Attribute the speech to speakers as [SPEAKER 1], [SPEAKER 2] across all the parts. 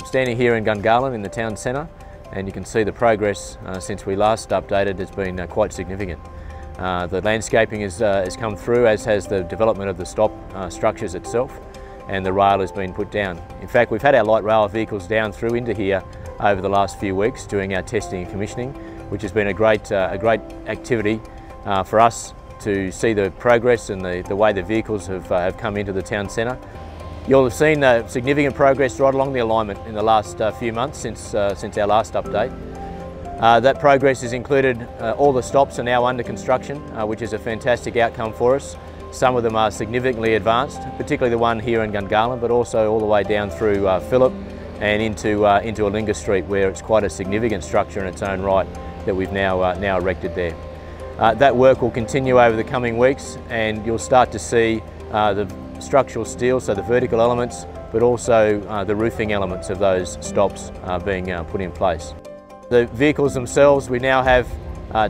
[SPEAKER 1] standing here in Gungahlin in the town centre, and you can see the progress since we last updated has been quite significant. The landscaping has come through, as has the development of the stop structures itself, and the rail has been put down. In fact, we've had our light rail vehicles down through into here over the last few weeks doing our testing and commissioning, which has been a great activity for us to see the progress and the way the vehicles have come into the town centre. You'll have seen significant progress right along the alignment in the last few months since our last update. That progress has included all the stops are now under construction, which is a fantastic outcome for us. Some of them are significantly advanced, particularly the one here in Gungahlin, but also all the way down through Phillip and into Alinga Street, where it's quite a significant structure in its own right that we've now erected there. That work will continue over the coming weeks, and you'll start to see the structural steel, so the vertical elements, but also the roofing elements of those stops being put in place. The vehicles themselves, we now have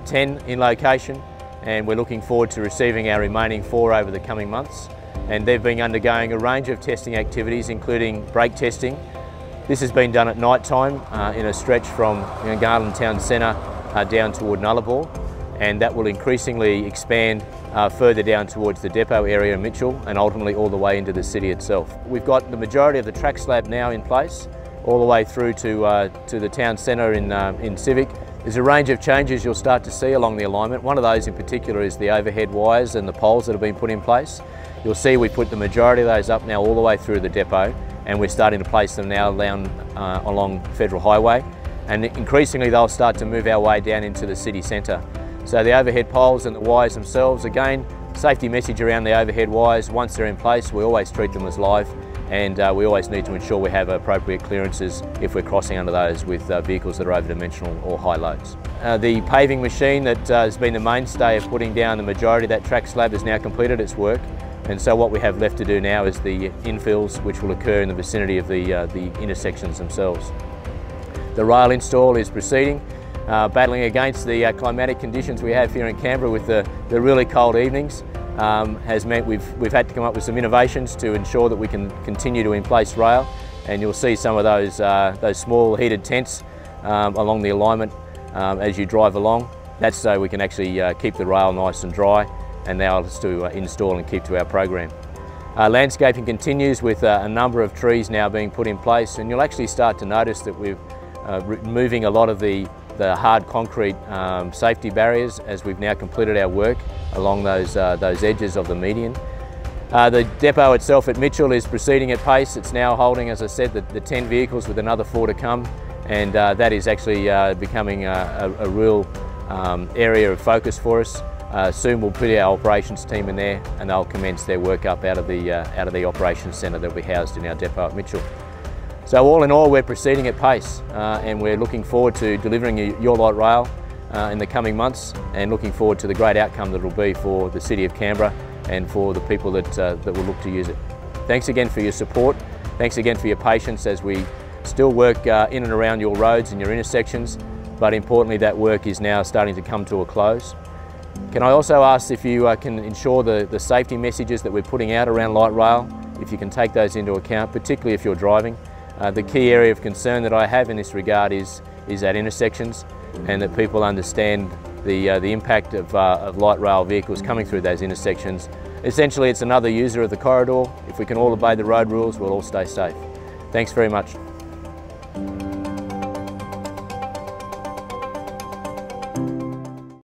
[SPEAKER 1] 10 in location, and we're looking forward to receiving our remaining 4 over the coming months. And they've been undergoing a range of testing activities, including brake testing. This has been done at night time in a stretch from Gungahlin Town Centre down toward Nullarbor, and that will increasingly expand further down towards the depot area in Mitchell and ultimately all the way into the city itself. We've got the majority of the track slab now in place, all the way through to the town centre in Civic. There's a range of changes you'll start to see along the alignment. One of those in particular is the overhead wires and the poles that have been put in place. You'll see we put the majority of those up now all the way through the depot, and we're starting to place them now down along Federal Highway, and increasingly they'll start to move our way down into the city centre. So the overhead poles and the wires themselves, again, safety message around the overhead wires. Once they're in place, we always treat them as live, and we always need to ensure we have appropriate clearances if we're crossing under those with vehicles that are over-dimensional or high loads. The paving machine that has been the mainstay of putting down the majority of that track slab has now completed its work, and so what we have left to do now is the infills, which will occur in the vicinity of the intersections themselves. The rail install is proceeding. Battling against the climatic conditions we have here in Canberra with the really cold evenings has meant we've had to come up with some innovations to ensure that we can continue to in-place rail, and you'll see some of those small heated tents along the alignment as you drive along. That's so we can actually keep the rail nice and dry and allow us to install and keep to our program. Landscaping continues with a number of trees now being put in place, and you'll actually start to notice that we're removing a lot of the hard concrete safety barriers as we've now completed our work along those edges of the median. The depot itself at Mitchell is proceeding at pace. It's now holding, as I said, the 10 vehicles with another 4 to come, and that is actually becoming a real area of focus for us. Soon we'll put our operations team in there, and they'll commence their work up out of the operations centre that we housed in our depot at Mitchell. So all in all, we're proceeding at pace, and we're looking forward to delivering your light rail in the coming months, and looking forward to the great outcome that it will be for the City of Canberra and for the people that will look to use it. Thanks again for your support. Thanks again for your patience as we still work in and around your roads and your intersections, but importantly that work is now starting to come to a close. Can I also ask if you can ensure the safety messages that we're putting out around light rail, if you can take those into account, particularly if you're driving. The key area of concern that I have in this regard is at intersections, and that people understand the impact of light rail vehicles coming through those intersections. Essentially, it's another user of the corridor. If we can all obey the road rules, we'll all stay safe. Thanks very much.